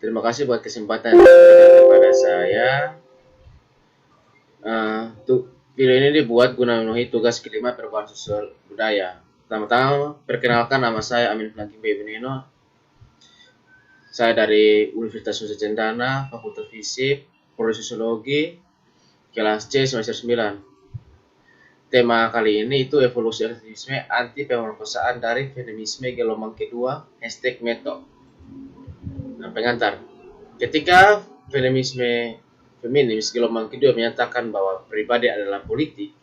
Terima kasih buat kesempatan yang diberikan kepada saya. Video ini dibuat guna memenuhi tugas kelima perubahan sosial budaya. Pertama-tama, perkenalkan nama saya Amin Franklin Benino. Saya dari Universitas Nusa Cendana, Fakultas Fisik, Prodi Sosiologi, kelas C semester 9. Tema kali ini itu evolusi aktivisme anti pemerkosaan dari feminisme gelombang kedua #meto. Nah, pengantar. Ketika feminis gelombang kedua menyatakan bahwa pribadi adalah politik,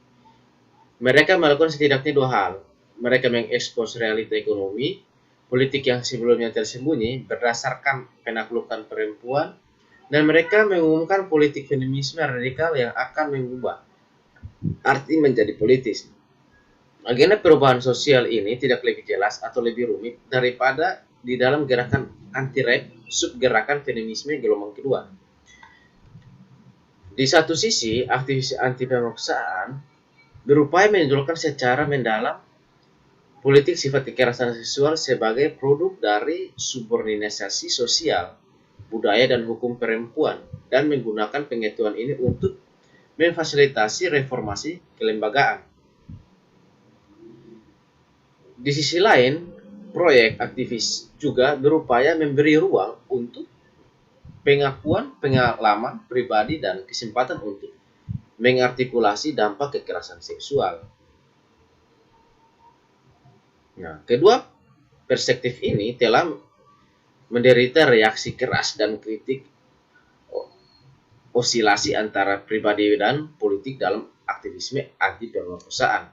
mereka melakukan setidaknya dua hal. Mereka mengekspos realita ekonomi, politik yang sebelumnya tersembunyi berdasarkan penaklukan perempuan, dan mereka mengumumkan politik feminisme radikal yang akan mengubah arti menjadi politis. Agenda perubahan sosial ini tidak lebih jelas atau lebih rumit daripada di dalam gerakan anti-rape subgerakan feminisme gelombang kedua. Di satu sisi, aktivis anti pemerkosaan berupaya menunjukkan secara mendalam politik sifat kekerasan seksual sebagai produk dari subordinasi sosial, budaya dan hukum perempuan, dan menggunakan pengetahuan ini untuk memfasilitasi reformasi kelembagaan. Di sisi lain, proyek aktivis juga berupaya memberi ruang untuk pengakuan pengalaman pribadi dan kesempatan untuk mengartikulasi dampak kekerasan seksual. Nah, kedua perspektif ini telah menderita reaksi keras dan kritik osilasi antara pribadi dan politik dalam aktivisme anti pemerkosaan.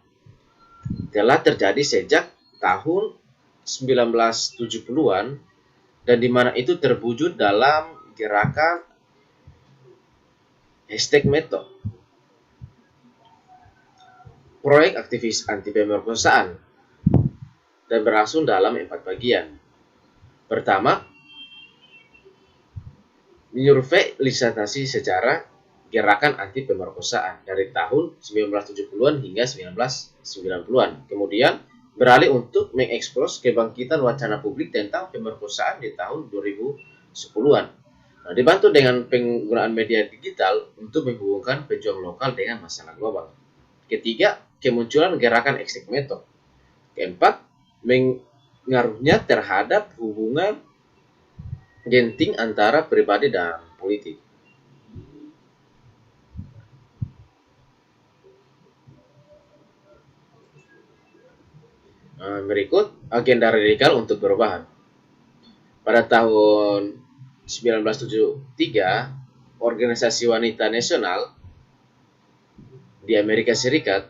Telah terjadi sejak tahun 1970-an dan di mana itu terwujud dalam gerakan #meto. Proyek aktivis anti pemerkosaan dan berlangsung dalam 4 bagian. Pertama, menyurveilisasi secara gerakan anti pemerkosaan dari tahun 1970-an hingga 1990-an. Kemudian beralih untuk mengekspos kebangkitan wacana publik tentang pemerkosaan di tahun 2010-an. Nah, dibantu dengan penggunaan media digital untuk menghubungkan pejuang lokal dengan masalah global. Ketiga, kemunculan gerakan #meto. Keempat, mengaruhnya terhadap hubungan genting antara pribadi dan politik. Berikut agenda radikal untuk perubahan. Pada tahun 1973, Organisasi Wanita Nasional di Amerika Serikat,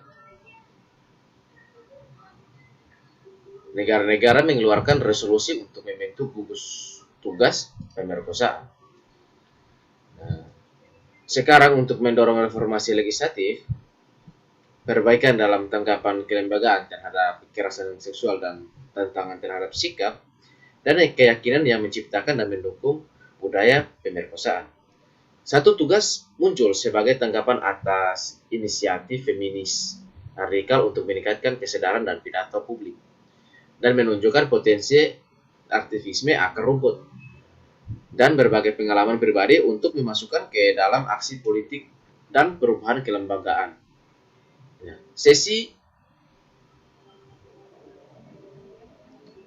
negara-negara mengeluarkan resolusi untuk membentuk gugus tugas pemerkosaan. Sekarang untuk mendorong reformasi legislatif, perbaikan dalam tanggapan kelembagaan terhadap kekerasan seksual dan tantangan terhadap sikap dan keyakinan yang menciptakan dan mendukung budaya pemerkosaan. Satu tugas muncul sebagai tanggapan atas inisiatif feminis radikal untuk meningkatkan kesadaran dan pidato publik dan menunjukkan potensi aktivisme akar rumput dan berbagai pengalaman pribadi untuk dimasukkan ke dalam aksi politik dan perubahan kelembagaan. Sesi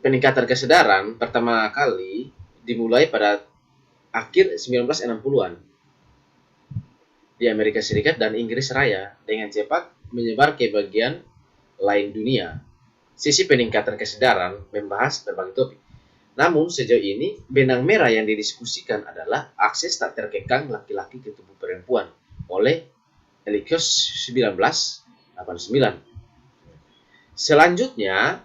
peningkatan kesadaran pertama kali dimulai pada akhir 1960-an di Amerika Serikat dan Inggris Raya dengan cepat menyebar ke bagian lain dunia. Sisi peningkatan kesadaran membahas berbagai topik. Namun sejauh ini benang merah yang didiskusikan adalah akses tak terkekang laki-laki ke tubuh perempuan oleh Elikios 1989. Selanjutnya,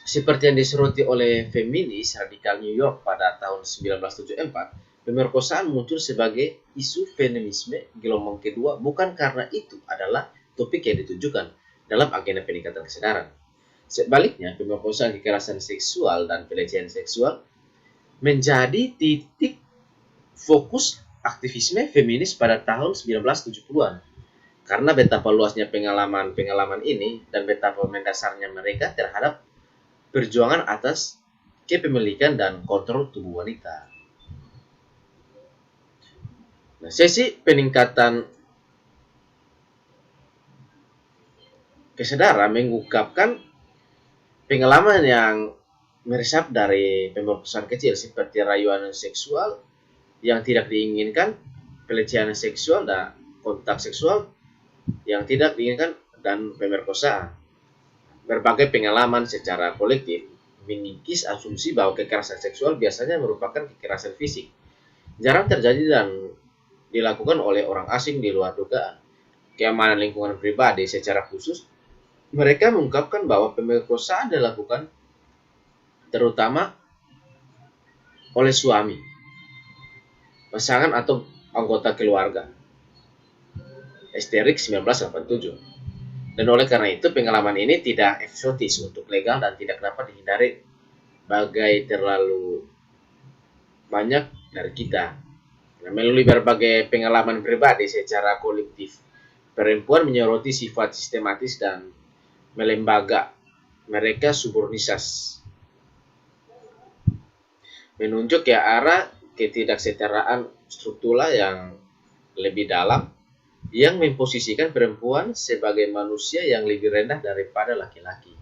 seperti yang disoroti oleh feminis radikal New York pada tahun 1974, pemerkosaan muncul sebagai isu feminisme gelombang kedua bukan karena itu adalah topik yang ditujukan dalam agenda peningkatan kesadaran. Sebaliknya, pemerkosaan, kekerasan seksual, dan pelecehan seksual menjadi titik fokus aktivisme feminis pada tahun 1970-an. Karena betapa luasnya pengalaman ini dan betapa mendasarnya mereka terhadap perjuangan atas kepemilikan dan kontrol tubuh wanita. Nah, sesi peningkatan kesadaran mengungkapkan pengalaman yang meresap dari pemerkosaan kecil seperti rayuan seksual yang tidak diinginkan, pelecehan seksual dan kontak seksual yang tidak diinginkan, dan pemerkosaan. Berbagai pengalaman secara kolektif mengikis asumsi bahwa kekerasan seksual biasanya merupakan kekerasan fisik. Jarang terjadi dan dilakukan oleh orang asing di luar dugaan. Keamanan lingkungan pribadi secara khusus, mereka mengungkapkan bahwa pemerkosaan dilakukan terutama oleh suami, pasangan atau anggota keluarga. Esterik 1987. Dan oleh karena itu pengalaman ini tidak eksotis untuk legal dan tidak dapat dihindari bagai terlalu banyak dari kita. Nah, melalui berbagai pengalaman pribadi secara kolektif, perempuan menyoroti sifat sistematis dan melembaga mereka subornisasi, menunjuk ke arah ketidaksetaraan struktural yang lebih dalam yang memposisikan perempuan sebagai manusia yang lebih rendah daripada laki-laki,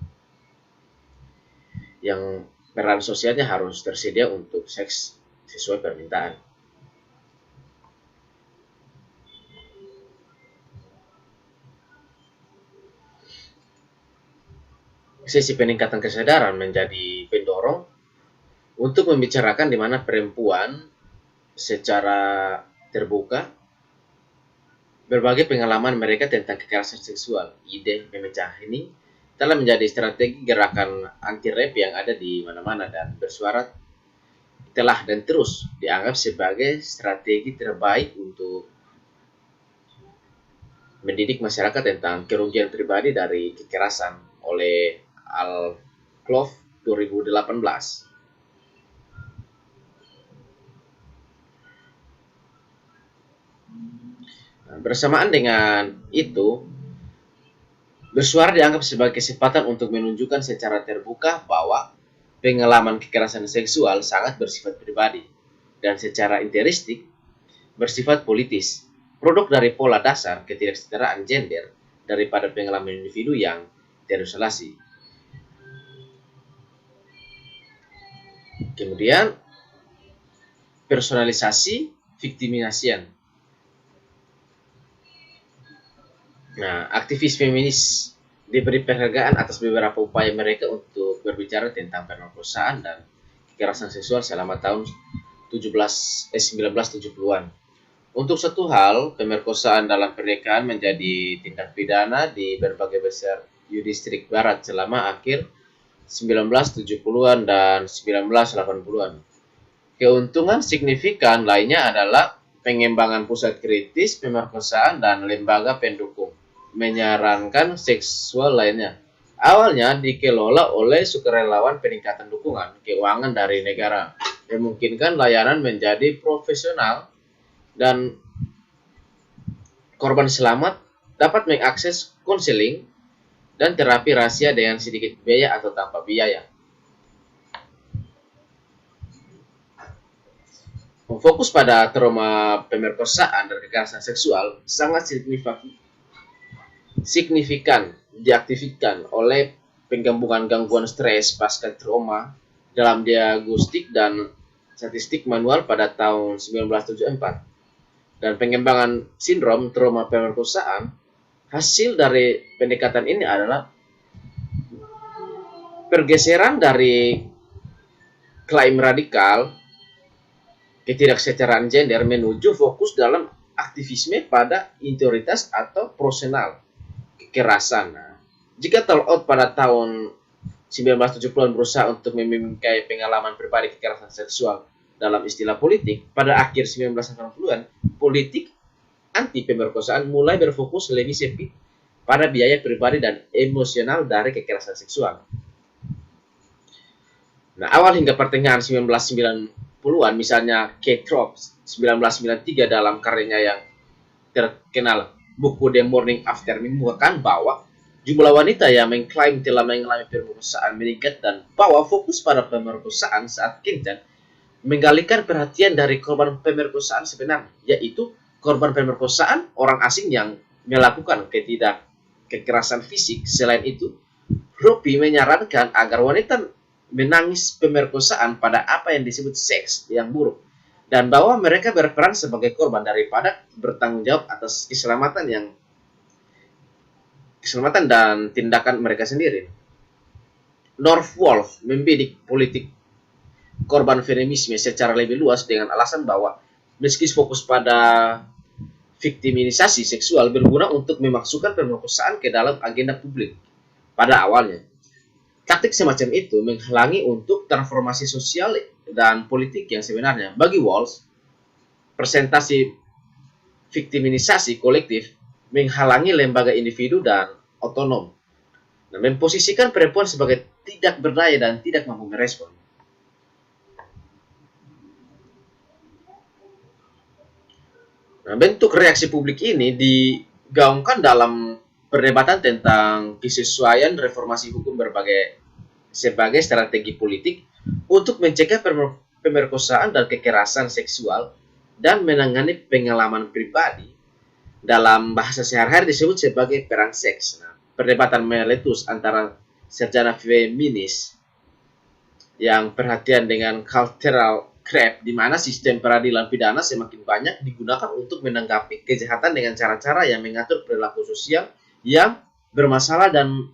yang peran sosialnya harus tersedia untuk seks sesuai permintaan. Sisi peningkatan kesadaran menjadi pendorong untuk membicarakan di mana perempuan secara terbuka berbagai pengalaman mereka tentang kekerasan seksual. Ide memecah ini telah menjadi strategi gerakan anti-rape yang ada di mana-mana dan bersuara telah dan terus dianggap sebagai strategi terbaik untuk mendidik masyarakat tentang kerugian pribadi dari kekerasan oleh Al Klove 2018. Bersamaan dengan itu, bersuara dianggap sebagai kesempatan untuk menunjukkan secara terbuka bahwa pengalaman kekerasan seksual sangat bersifat pribadi dan secara intrinsik bersifat politis, produk dari pola dasar ketidaksetaraan gender daripada pengalaman individu yang terisolasi. Kemudian, personalisasi victimization. Nah, aktivis feminis diberi penghargaan atas beberapa upaya mereka untuk berbicara tentang pemerkosaan dan kekerasan seksual selama tahun 1970-an. Untuk satu hal, pemerkosaan dalam pernikahan menjadi tindak pidana di berbagai besar yudistrik barat selama akhir 1970-an dan 1980-an. Keuntungan signifikan lainnya adalah pengembangan pusat kritis pemerkosaan dan lembaga pendukung menyarankan seksual lainnya. Awalnya dikelola oleh sukarelawan peningkatan dukungan keuangan dari negara, memungkinkan layanan menjadi profesional dan korban selamat dapat mengakses konseling dan terapi rahasia dengan sedikit biaya atau tanpa biaya. Fokus pada trauma pemerkosaan dan kekerasan seksual sangat signifikan diaktifkan oleh penggabungan gangguan stres pasca trauma dalam diagnostik dan statistik manual pada tahun 1974 dan pengembangan sindrom trauma pemerkosaan. Hasil dari pendekatan ini adalah pergeseran dari klaim radikal ketidaksetaraan gender menuju fokus dalam aktivisme pada interioritas atau personal kekerasan. Nah, jika Talcott pada tahun 1970-an berusaha untuk memimpikan pengalaman pribadi kekerasan seksual dalam istilah politik, pada akhir 1980-an, politik anti pemerkosaan mulai berfokus lebih sempit pada biaya pribadi dan emosional dari kekerasan seksual. Nah, awal hingga pertengahan 1990-an, misalnya Kate Thorpe 1993 dalam karyanya yang terkenal buku The Morning After mengungkapkan bahwa jumlah wanita yang mengklaim telah mengalami pemerkosaan meningkat dan bahwa fokus pada pemerkosaan saat kencan mengalihkan perhatian dari korban pemerkosaan sebenarnya, yaitu korban pemerkosaan orang asing yang melakukan kekerasan fisik. Selain itu, Rupi menyarankan agar wanita menangis pemerkosaan pada apa yang disebut seks yang buruk dan bahwa mereka berperan sebagai korban daripada bertanggung jawab atas keselamatan dan tindakan mereka sendiri. Northwolf membidik politik korban feminisme secara lebih luas dengan alasan bahwa meski fokus pada victimisasi seksual berguna untuk memasukkan pemerkosaan ke dalam agenda publik pada awalnya. Taktik semacam itu menghalangi untuk transformasi sosial dan politik yang sebenarnya. Bagi Walsh, presentasi victimisasi kolektif menghalangi lembaga individu dan otonom dan memposisikan perempuan sebagai tidak berdaya dan tidak mampu merespon. Nah, bentuk reaksi publik ini digaungkan dalam perdebatan tentang kesesuaian reformasi hukum sebagai strategi politik untuk mencegah pemerkosaan dan kekerasan seksual dan menangani pengalaman pribadi. Dalam bahasa sehari-hari disebut sebagai perang seks. Nah, perdebatan meletus antara sarjana feminis yang perhatian dengan cultural creep, di mana sistem peradilan pidana semakin banyak digunakan untuk menanggapi kejahatan dengan cara-cara yang mengatur perilaku sosial yang bermasalah dan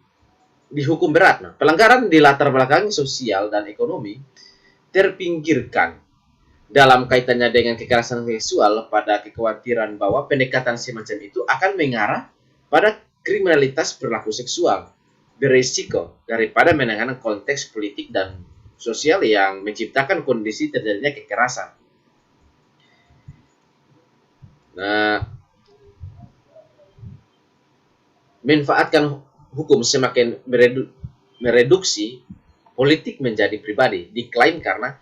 dihukum berat. Nah, pelanggaran di latar belakang sosial dan ekonomi terpinggirkan dalam kaitannya dengan kekerasan seksual pada kekhawatiran bahwa pendekatan semacam itu akan mengarah pada kriminalitas perilaku seksual berisiko daripada menangani konteks politik dan sosial yang menciptakan kondisi terjadinya kekerasan. Nah, manfaatkan hukum semakin mereduksi politik menjadi pribadi, diklaim karena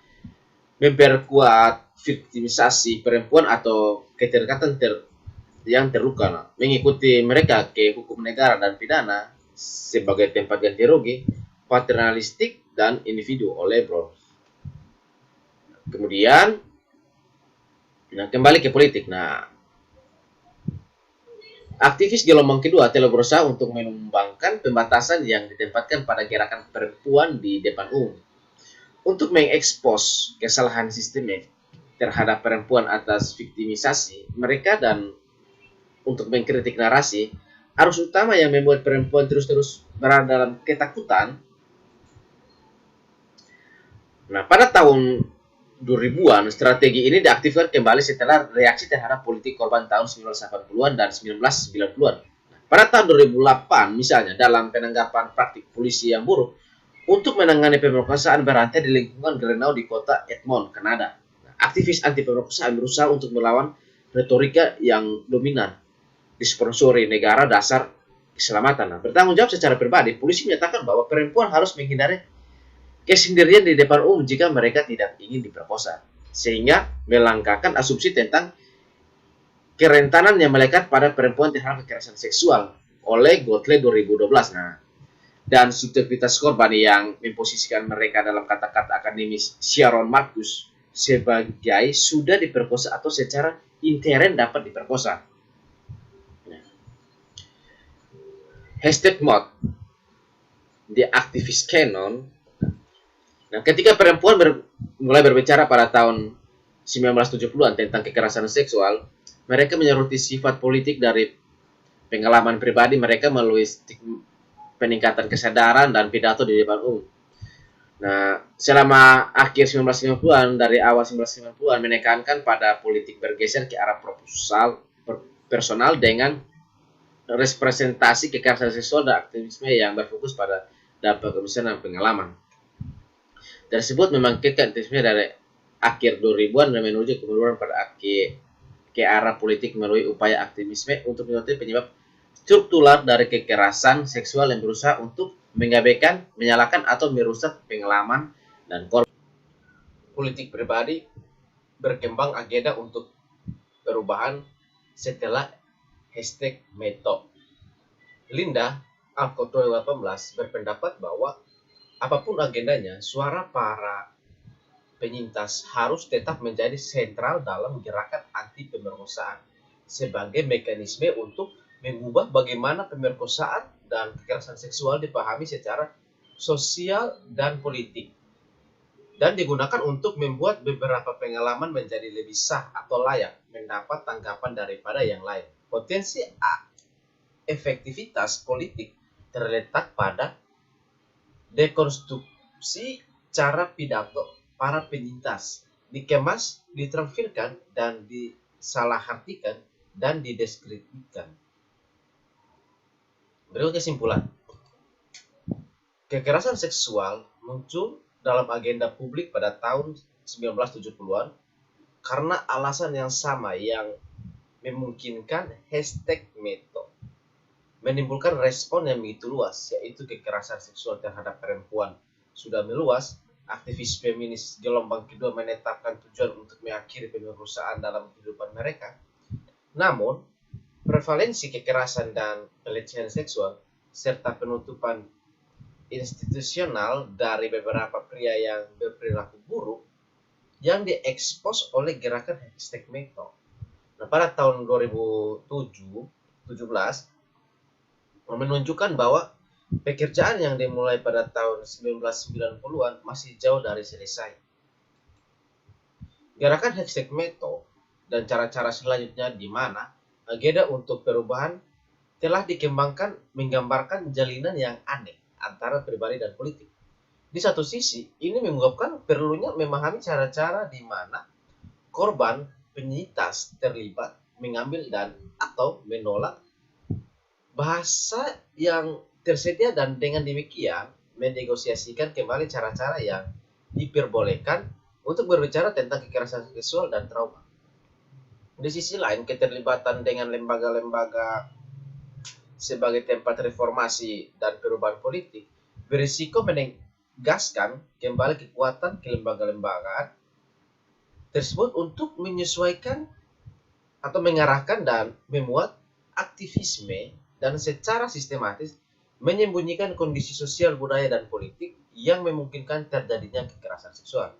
memperkuat victimisasi perempuan atau keterikatan yang terluka, mengikuti mereka ke hukum negara dan pidana sebagai tempat ganti rugi, paternalistik dan individu oleh Bros. Kemudian, kembali ke politik. Nah, aktivis gelombang kedua telah berusaha untuk menumbangkan pembatasan yang ditempatkan pada gerakan perempuan di depan umum untuk mengekspos kesalahan sistemik terhadap perempuan atas victimisasi mereka dan untuk mengkritik narasi arus utama yang membuat perempuan terus-terus berada dalam ketakutan. Nah, pada tahun 2000-an, strategi ini diaktifkan kembali setelah reaksi terhadap politik korban tahun 1980-an dan 1990-an. Pada tahun 2008, misalnya, dalam penanggapan praktik polisi yang buruk untuk menangani pemerkosaan berantai di lingkungan Grenau di kota Edmond, Kanada. Aktivis anti pemerkosaan berusaha untuk melawan retorika yang dominan, disponsori negara dasar keselamatan. Nah, bertanggung jawab secara pribadi, polisi menyatakan bahwa perempuan harus menghindari kesendirian di depan umum jika mereka tidak ingin diperkosa, sehingga melangkahkan asumsi tentang kerentanan yang melekat pada perempuan terhadap kekerasan seksual oleh Gottlieb 2012. Nah, dan subjektivitas korban yang memposisikan mereka dalam kata-kata akademis Sharon Marcus sebagai sudah diperkosa atau secara intern dapat diperkosa. Hashtag mod The Activist Canon. Nah, ketika perempuan mulai berbicara pada tahun 1970-an tentang kekerasan seksual, mereka menyoroti sifat politik dari pengalaman pribadi mereka melalui peningkatan kesadaran dan pidato di depan umum. Nah, selama akhir 1990-an, dari awal 1990-an menekankan pada politik bergeser ke arah proposal personal dengan representasi kekerasan seksual dan aktivisme yang berfokus pada dampak kemiskinan dan pengalaman. Tersebut membangkitkan aktivisme dari akhir 2000-an dan menuju kemudian pada ke arah politik melalui upaya aktivisme untuk menyelesaikan penyebab struktural dari kekerasan seksual yang berusaha untuk mengabaikan, menyalahkan atau merusak pengalaman dan korban. Politik pribadi berkembang agenda untuk perubahan setelah hashtag Meto. Linda Alcott 2018 berpendapat bahwa apapun agendanya, suara para penyintas harus tetap menjadi sentral dalam gerakan anti pemerkosaan. sebagai mekanisme untuk mengubah bagaimana pemerkosaan dan kekerasan seksual dipahami secara sosial dan politik, dan digunakan untuk membuat beberapa pengalaman menjadi lebih sah atau layak mendapat tanggapan daripada yang lain. Potensi efektivitas politik terletak pada dekonstruksi cara pidato para penyintas, dikemas, ditampilkan, dan disalahartikan, dan dideskripsikan. Berikut kesimpulan. Kekerasan seksual muncul dalam agenda publik pada tahun 1970-an karena alasan yang sama yang memungkinkan hashtag #meto menimbulkan respon yang begitu luas, yaitu kekerasan seksual terhadap perempuan sudah meluas. Aktivis feminis gelombang kedua menetapkan tujuan untuk mengakhiri pemerkosaan dalam kehidupan mereka. Namun, prevalensi kekerasan dan pelecehan seksual serta penutupan institusional dari beberapa pria yang berperilaku buruk yang diekspos oleh gerakan hashtag #meto. Nah, pada tahun 2017 menunjukkan bahwa pekerjaan yang dimulai pada tahun 1990-an masih jauh dari selesai. Gerakan hashtag #meto dan cara-cara selanjutnya di mana agenda untuk perubahan telah dikembangkan menggambarkan jalinan yang aneh antara pribadi dan politik. Di satu sisi, ini mengungkapkan perlunya memahami cara-cara di mana korban penyintas terlibat, mengambil dan atau menolak bahasa yang tersedia, dan dengan demikian menegosiasikan kembali cara-cara yang diperbolehkan untuk berbicara tentang kekerasan seksual dan trauma. Di sisi lain, keterlibatan dengan lembaga-lembaga sebagai tempat reformasi dan perubahan politik berisiko menegaskan kembali kekuatan kelembaga-lembagaan tersebut untuk menyesuaikan atau mengarahkan dan memuat aktivisme dan secara sistematis menyembunyikan kondisi sosial, budaya, dan politik yang memungkinkan terjadinya kekerasan seksual.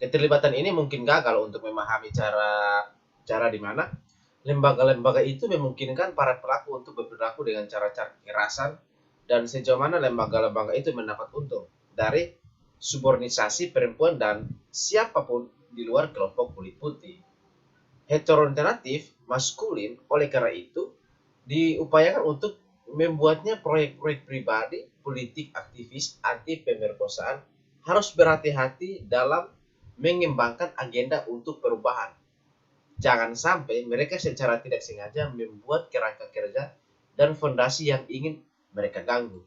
Keterlibatan ini mungkin gagal untuk memahami cara di mana lembaga-lembaga itu memungkinkan para pelaku untuk berperilaku dengan cara-cara kekerasan, dan sejauh mana lembaga-lembaga itu mendapat untung dari suborganisasi perempuan dan siapapun di luar kelompok kulit putih heteronormatif maskulin. Oleh karena itu, diupayakan untuk membuatnya proyek-proyek pribadi politik aktivis anti pemerkosaan harus berhati-hati dalam mengembangkan agenda untuk perubahan. Jangan sampai mereka secara tidak sengaja membuat kerangka kerja dan fondasi yang ingin mereka ganggu.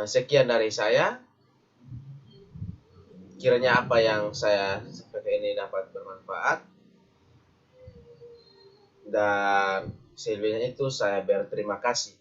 Sekian dari saya. Kiranya apa yang saya sampaikan ini dapat bermanfaat. Dan selebihnya itu saya berterima kasih.